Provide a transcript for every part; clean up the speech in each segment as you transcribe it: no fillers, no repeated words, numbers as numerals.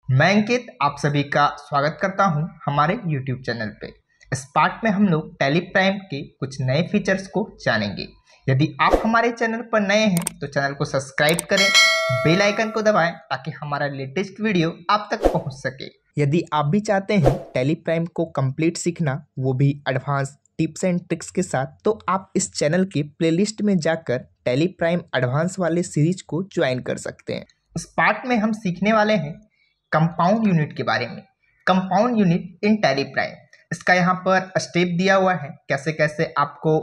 मैं अंकित आप सभी का स्वागत करता हूं हमारे YouTube चैनल पे। इस पार्ट में हम लोग टैली प्राइम के कुछ नए फीचर्स को जानेंगे। यदि आप हमारे चैनल पर नए हैं तो चैनल को सब्सक्राइब करें, बेल आइकन को दबाएं ताकि हमारा लेटेस्ट वीडियो आप तक पहुंच सके। यदि आप भी चाहते हैं टैली प्राइम को कंप्लीट सीखना, वो भी एडवांस टिप्स एंड ट्रिक्स के साथ, तो आप इस चैनल के प्लेलिस्ट में जाकर टैली प्राइम एडवांस वाले सीरीज को ज्वाइन कर सकते हैं। इस पार्ट में हम सीखने वाले हैं कंपाउंड यूनिट के बारे में। Compound unit in tally prime, इसका यहाँ पर स्टेप दिया हुआ है कैसे कैसे आपको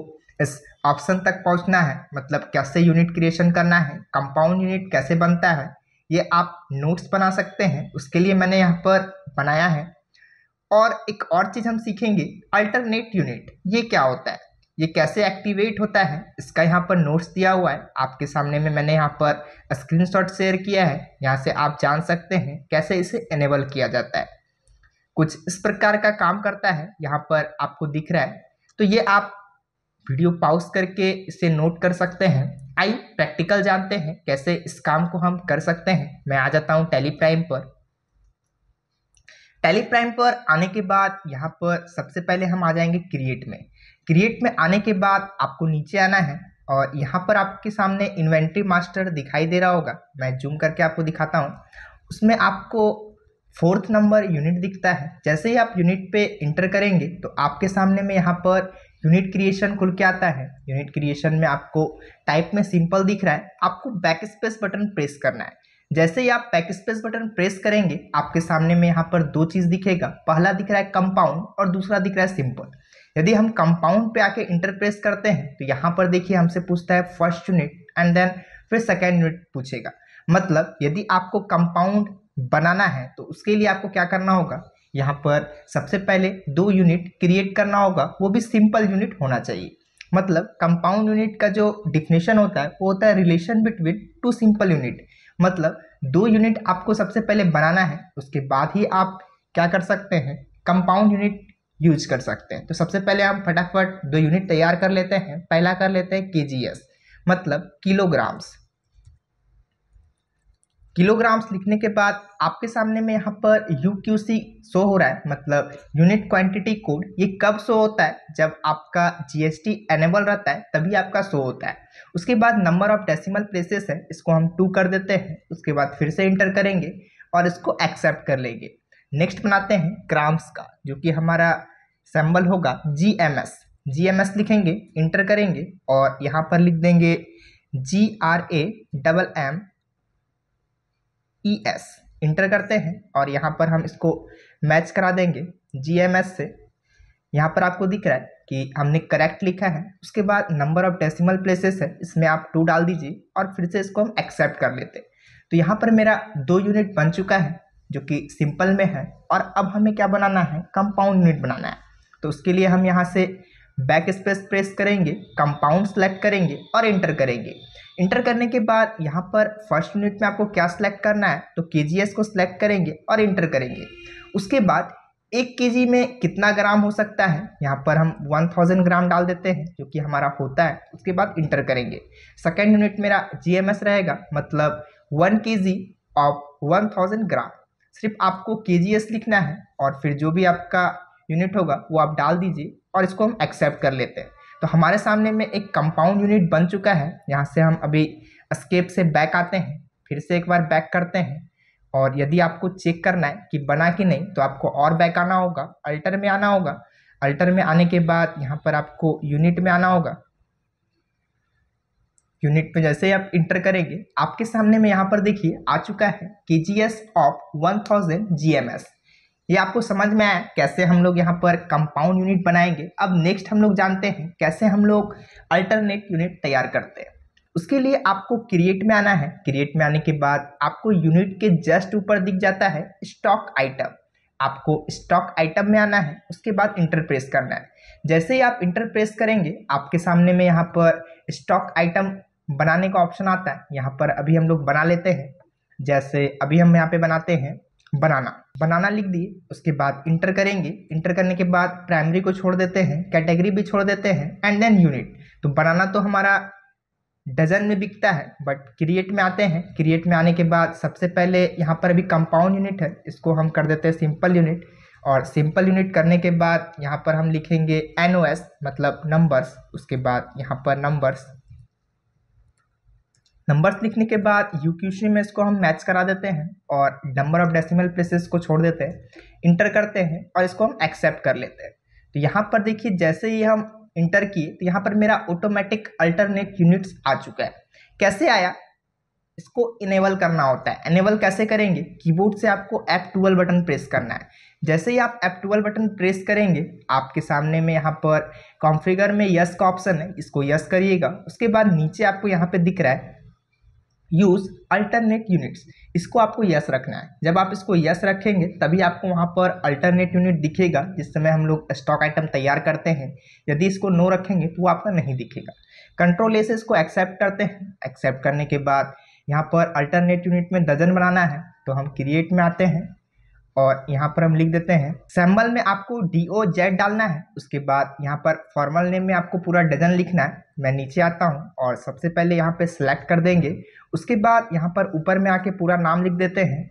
इस ऑप्शन तक पहुँचना है, मतलब कैसे यूनिट क्रिएशन करना है, कंपाउंड यूनिट कैसे बनता है, ये आप नोट्स बना सकते हैं। उसके लिए मैंने यहाँ पर बनाया है। और एक और चीज़ हम सीखेंगे, अल्टरनेट यूनिट ये क्या होता है, ये कैसे एक्टिवेट होता है, इसका यहाँ पर नोट्स दिया हुआ है आपके सामने में। मैंने यहाँ पर स्क्रीनशॉट शेयर किया है, यहाँ से आप जान सकते हैं कैसे इसे एनेबल किया जाता है। कुछ इस प्रकार का काम करता है, यहाँ पर आपको दिख रहा है। तो ये आप वीडियो पॉज करके इसे नोट कर सकते हैं। आइए प्रैक्टिकल जानते हैं कैसे इस काम को हम कर सकते हैं। मैं आ जाता हूँ टैली प्राइम पर। टैली प्राइम पर आने के बाद यहाँ पर सबसे पहले हम आ जाएंगे क्रिएट में। क्रिएट में आने के बाद आपको नीचे आना है और यहाँ पर आपके सामने इन्वेंट्री मास्टर दिखाई दे रहा होगा। मैं जूम करके आपको दिखाता हूँ। उसमें आपको 4th नंबर यूनिट दिखता है। जैसे ही आप यूनिट पे इंटर करेंगे तो आपके सामने में यहाँ पर यूनिट क्रिएशन खुल के आता है। यूनिट क्रिएशन में आपको टाइप में सिंपल दिख रहा है, आपको बैक स्पेस बटन प्रेस करना है। जैसे ही आप बैक स्पेस बटन प्रेस करेंगे आपके सामने में यहाँ पर दो चीज़ दिखेगा। पहला दिख रहा है कंपाउंड और दूसरा दिख रहा है सिंपल। यदि हम कंपाउंड पे आके इंटर प्रेस करते हैं तो यहाँ पर देखिए हमसे पूछता है फर्स्ट यूनिट एंड देन फिर सेकेंड यूनिट पूछेगा। मतलब यदि आपको कंपाउंड बनाना है तो उसके लिए आपको क्या करना होगा, यहाँ पर सबसे पहले 2 यूनिट क्रिएट करना होगा, वो भी सिंपल यूनिट होना चाहिए। मतलब कंपाउंड यूनिट का जो डिफिनेशन होता है वो होता है रिलेशन बिटवीन 2 सिंपल यूनिट। मतलब 2 यूनिट आपको सबसे पहले बनाना है, उसके बाद ही आप क्या कर सकते हैं, कंपाउंड यूनिट यूज कर सकते हैं। तो सबसे पहले हम फटाफट 2 यूनिट तैयार कर लेते हैं। पहला कर लेते हैं केजीएस, मतलब किलोग्राम्स। किलोग्राम्स लिखने के बाद आपके सामने में यहाँ पर यूक्यूसी शो हो रहा है, मतलब यूनिट क्वांटिटी कोड। ये कब शो होता है, जब आपका जीएसटी एनेबल रहता है तभी आपका शो होता है। उसके बाद नंबर ऑफ डेसिमल प्लेसेस है, इसको हम 2 कर देते हैं। उसके बाद फिर से इंटर करेंगे और इसको एक्सेप्ट कर लेंगे। नेक्स्ट बनाते हैं ग्राम्स का, जो कि हमारा सिंबल होगा जीएमएस। जीएमएस लिखेंगे, इंटर करेंगे और यहाँ पर लिख देंगे GRAMMES। इंटर करते हैं और यहाँ पर हम इसको मैच करा देंगे जीएमएस से। यहाँ पर आपको दिख रहा है कि हमने करेक्ट लिखा है। उसके बाद नंबर ऑफ डेसिमल प्लेसेस है, इसमें आप 2 डाल दीजिए और फिर से इसको हम एक्सेप्ट कर लेते हैं। तो यहाँ पर मेरा 2 यूनिट बन चुका है जो कि सिंपल में है। और अब हमें क्या बनाना है, कंपाउंड यूनिट बनाना है। तो उसके लिए हम यहाँ से बैक स्पेस प्रेस करेंगे, कंपाउंड सेलेक्ट करेंगे और इंटर करेंगे। इंटर करने के बाद यहाँ पर फर्स्ट यूनिट में आपको क्या सिलेक्ट करना है, तो केजीएस को सिलेक्ट करेंगे और इंटर करेंगे। उसके बाद 1 केजी में कितना ग्राम हो सकता है, यहाँ पर हम 1000 ग्राम डाल देते हैं जो कि हमारा होता है। उसके बाद इंटर करेंगे। सेकेंड यूनिट मेरा जीएमएस रहेगा, मतलब 1 केजी ऑफ 1000 ग्राम। सिर्फ आपको केजीएस लिखना है और फिर जो भी आपका यूनिट होगा वो आप डाल दीजिए और इसको हम एक्सेप्ट कर लेते हैं। तो हमारे सामने में एक कंपाउंड यूनिट बन चुका है। यहाँ से हम अभी एस्केप से बैक आते हैं, फिर से एक बार बैक करते हैं। और यदि आपको चेक करना है कि बना कि नहीं तो आपको और बैक आना होगा, अल्टर में आना होगा। अल्टर में आने के बाद यहाँ पर आपको यूनिट में आना होगा। यूनिट में जैसे ही आप इंटर करेंगे आपके सामने में यहाँ पर देखिए आ चुका है केजीएस ऑफ 1000 जीएमएस। ये आपको समझ में आया कैसे हम लोग यहाँ पर कंपाउंड यूनिट बनाएंगे। अब नेक्स्ट हम लोग जानते हैं कैसे हम लोग अल्टरनेट यूनिट तैयार करते हैं। उसके लिए आपको क्रिएट में आना है। क्रिएट में आने के बाद आपको यूनिट के जस्ट ऊपर दिख जाता है स्टॉक आइटम। आपको स्टॉक आइटम में आना है, उसके बाद इंटर प्रेस करना है। जैसे ही आप इंटर प्रेस करेंगे आपके सामने में यहाँ पर स्टॉक आइटम बनाने का ऑप्शन आता है। यहाँ पर अभी हम लोग बना लेते हैं। जैसे अभी हम यहाँ पे बनाते हैं बनाना लिख दिए। उसके बाद इंटर करेंगे। इंटर करने के बाद प्राइमरी को छोड़ देते हैं, कैटेगरी भी छोड़ देते हैं एंड देन यूनिट। तो बनाना तो हमारा डजन में बिकता है, बट क्रिएट में आते हैं। क्रिएट में आने के बाद सबसे पहले यहाँ पर अभी कंपाउंड यूनिट है, इसको हम कर देते हैं सिंपल यूनिट। और सिंपल यूनिट करने के बाद यहाँ पर हम लिखेंगे NOS मतलब नंबर्स। उसके बाद यहाँ पर नंबर्स लिखने के बाद UQC में इसको हम मैच करा देते हैं और नंबर ऑफ डेसिमल प्लेसेस को छोड़ देते हैं, इंटर करते हैं और इसको हम एक्सेप्ट कर लेते हैं। तो यहाँ पर देखिए जैसे ही हम इंटर किए तो यहाँ पर मेरा ऑटोमेटिक अल्टरनेट यूनिट्स आ चुका है। कैसे आया, इसको इनेबल करना होता है। इनेबल कैसे करेंगे, कीबोर्ड से आपको F12 बटन प्रेस करना है। जैसे ही आप F12 बटन प्रेस करेंगे आपके सामने में यहाँ पर कॉन्फ़िगर में यस का ऑप्शन है, इसको यस करिएगा। उसके बाद नीचे आपको यहाँ पे दिख रहा है यूज अल्टरनेट यूनिट्स, इसको आपको यस रखना है। जब आप इसको यस रखेंगे तभी आपको वहाँ पर अल्टरनेट यूनिट दिखेगा जिस समय हम लोग स्टॉक आइटम तैयार करते हैं। यदि इसको नो रखेंगे तो वो आपका नहीं दिखेगा। कंट्रोल ए से इसको एक्सेप्ट करते हैं। एक्सेप्ट करने के बाद यहाँ पर अल्टरनेट यूनिट में डजन बनाना है तो हम क्रिएट में आते हैं और यहाँ पर हम लिख देते हैं सिंबल में आपको DOZ डालना है। उसके बाद यहाँ पर फॉर्मल नेम में आपको पूरा डजन लिखना है। मैं नीचे आता हूँ और सबसे पहले यहाँ पे सिलेक्ट कर देंगे। उसके बाद यहाँ पर ऊपर में आके पूरा नाम लिख देते हैं।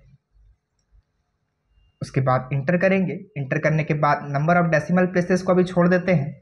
उसके बाद इंटर करेंगे। इंटर करने के बाद नंबर ऑफ डेसिमल प्लेसेस को अभी छोड़ देते हैं,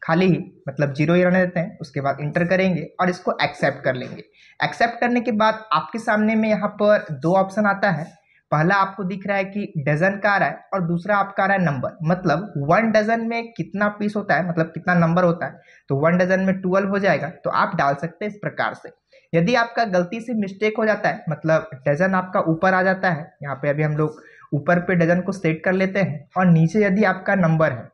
खाली ही मतलब 0 ही रहने देते हैं। उसके बाद इंटर करेंगे और इसको एक्सेप्ट कर लेंगे। एक्सेप्ट करने के बाद आपके सामने में यहाँ पर 2 ऑप्शन आता है। पहला आपको दिख रहा है कि डजन का आ रहा है और दूसरा आपका आ रहा है नंबर, मतलब 1 डजन में कितना पीस होता है, मतलब कितना नंबर होता है। तो 1 डजन में 12 हो जाएगा। तो आप डाल सकते हैं इस प्रकार से। यदि आपका गलती से मिस्टेक हो जाता है, मतलब डजन आपका ऊपर आ जाता है, यहाँ पे अभी हम लोग ऊपर पे डजन को सेट कर लेते हैं और नीचे यदि आपका नंबर है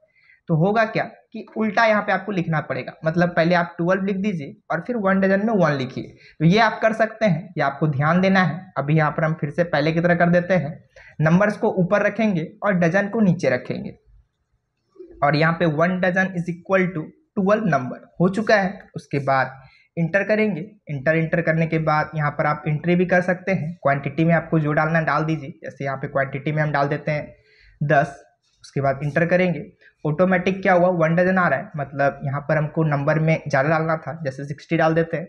तो होगा क्या कि उल्टा यहाँ पे आपको लिखना पड़ेगा। मतलब पहले आप 12 लिख दीजिए और फिर 1 डजन में 1 लिखिए। तो ये आप कर सकते हैं, ये आपको ध्यान देना है। अभी यहाँ पर हम फिर से पहले की तरह कर देते हैं, नंबर्स को ऊपर रखेंगे और डजन को नीचे रखेंगे और यहाँ पे 1 dozen is equal to 12 number हो चुका है। उसके बाद इंटर करेंगे। इंटर करने के बाद यहाँ पर आप एंट्री भी कर सकते हैं। क्वांटिटी में आपको जो डालना डाल दीजिए। जैसे यहाँ पे क्वांटिटी में हम डाल देते हैं 10। उसके बाद इंटर करेंगे। ऑटोमेटिक क्या हुआ, 1 डजन आ रहा है, मतलब यहाँ पर हमको नंबर में ज़्यादा डालना था, जैसे 60 डाल देते हैं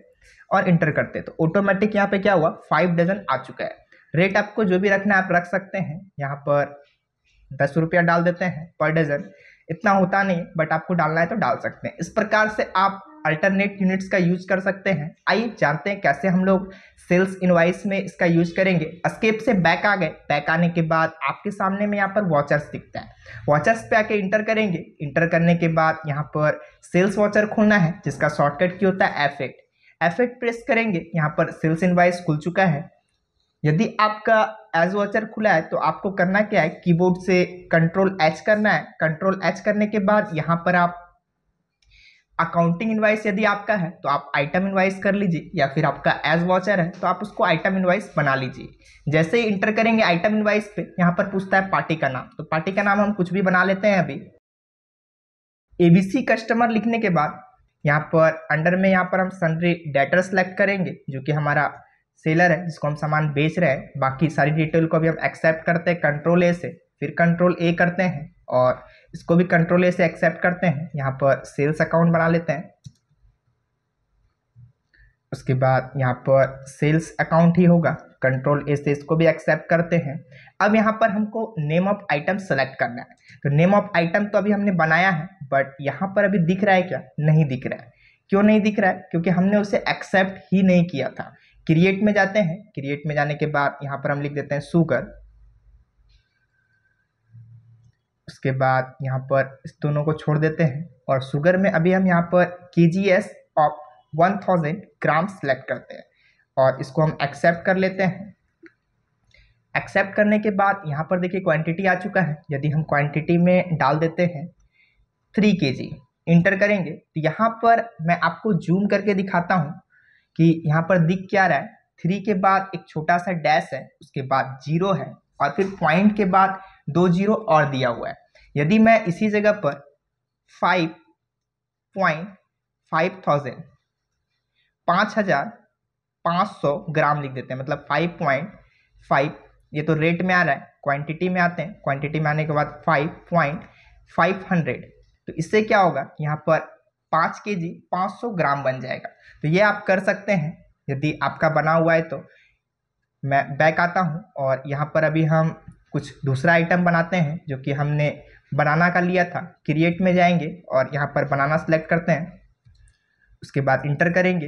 और इंटर करते हैं तो ऑटोमेटिक यहाँ पे क्या हुआ 5 डजन आ चुका है। रेट आपको जो भी रखना है आप रख सकते हैं। यहाँ पर 10 रुपया डाल देते हैं पर डजन। इतना होता नहीं बट आपको डालना है तो डाल सकते हैं। इस प्रकार से आप अल्टरनेट यूनिट्स का यूज कर सकते हैं। आइए जानते हैं कैसे हम लोग सेल्स इनवाइस में इसका यूज करेंगे। एस्केप से बैक आ गए। बैक आने के बाद आपके सामने में यहाँ पर वॉचर्स दिखता है। वॉचर्स पे आके इंटर करेंगे। इंटर करने के बाद यहाँ पर सेल्स वॉचर खोलना है जिसका शॉर्टकट की होता है F8 प्रेस करेंगे। यहाँ पर सेल्स इनवाइस खुल चुका है। यदि आपका एज वॉचर खुला है तो आपको करना क्या है, कीबोर्ड से कंट्रोल H करना है। कंट्रोल H करने के बाद यहाँ पर आप अकाउंटिंग इनवाइस यदि आपका है तो आप आइटम इनवाइस कर लीजिए, या फिर आपका एज वॉचर है तो आप उसको आइटम इनवाइस बना लीजिए। जैसे ही इंटर करेंगे आइटम इनवाइस पे यहाँ पर पूछता है पार्टी का नाम, तो पार्टी का नाम हम कुछ भी बना लेते हैं। अभी ABC कस्टमर लिखने के बाद यहाँ पर अंडर में यहाँ पर हम सन्ड्री डेटर सेलेक्ट करेंगे जो कि हमारा सेलर है जिसको हम सामान बेच रहे हैं। बाकी सारी डिटेल को भी हम एक्सेप्ट करते हैं कंट्रोल A से, फिर कंट्रोल A करते हैं और इसको भी कंट्रोल A से एक्सेप्ट करते हैं। यहाँ पर सेल्स अकाउंट बना लेते हैं। उसके बाद यहाँ पर सेल्स अकाउंट ही होगा, कंट्रोल A से इसको भी एक्सेप्ट करते हैं। अब यहाँ पर हमको नेम ऑफ आइटम सेलेक्ट करना है। तो नेम ऑफ आइटम तो अभी हमने बनाया है बट यहाँ पर अभी दिख रहा है क्या, नहीं दिख रहा है। क्यों नहीं दिख रहा है, क्योंकि हमने उसे एक्सेप्ट ही नहीं किया था। क्रिएट में जाते हैं। क्रिएट में जाने के बाद यहाँ पर हम लिख देते हैं शुगर। उसके बाद यहाँ पर इस दोनों को छोड़ देते हैं और शुगर में अभी हम यहाँ पर KGS ऑफ 1000 ग्राम सेलेक्ट करते हैं और इसको हम एक्सेप्ट कर लेते हैं। एक्सेप्ट करने के बाद यहाँ पर देखिए क्वांटिटी आ चुका है। यदि हम क्वांटिटी में डाल देते हैं 3 kg, इंटर करेंगे तो यहाँ पर मैं आपको जूम करके दिखाता हूँ कि यहाँ पर दिख क्या रहा है। 3 के बाद एक छोटा सा डैश है, उसके बाद 0 है और फिर पॉइंट के बाद 2 0 और दिया हुआ है। यदि मैं इसी जगह पर 5,500 ग्राम लिख देते हैं, मतलब 5.5, ये तो रेट में आ रहा है। क्वांटिटी में आते हैं। क्वांटिटी में आने के बाद 5.500, तो इससे क्या होगा यहाँ पर 5 kg 500 ग्राम बन जाएगा। तो ये आप कर सकते हैं यदि आपका बना हुआ है। तो मैं बैक आता हूँ और यहाँ पर अभी हम कुछ दूसरा आइटम बनाते हैं जो कि हमने बनाना का लिया था। क्रिएट में जाएंगे और यहाँ पर बनाना सेलेक्ट करते हैं, उसके बाद इंटर करेंगे,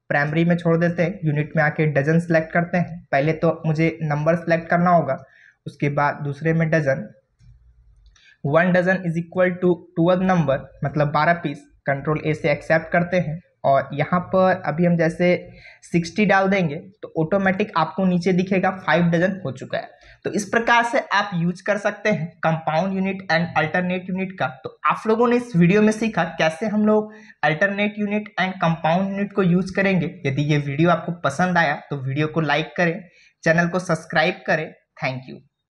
प्राइमरी में छोड़ देते हैं, यूनिट में आके डजन सेलेक्ट करते हैं। पहले तो मुझे नंबर सेलेक्ट करना होगा, उसके बाद दूसरे में dozen, 1 dozen is equal to 12 number मतलब 12 पीस। कंट्रोल ए से एक्सेप्ट करते हैं और यहाँ पर अभी हम जैसे 60 डाल देंगे तो ऑटोमेटिक आपको नीचे दिखेगा 5 डजन हो चुका है। तो इस प्रकार से आप यूज कर सकते हैं compound unit and alternate unit का। तो आप लोगों ने इस वीडियो में सीखा कैसे हम लोग alternate unit and compound unit को यूज करेंगे। यदि ये वीडियो आपको पसंद आया तो वीडियो को लाइक करें, चैनल को सब्सक्राइब करें। Thank you.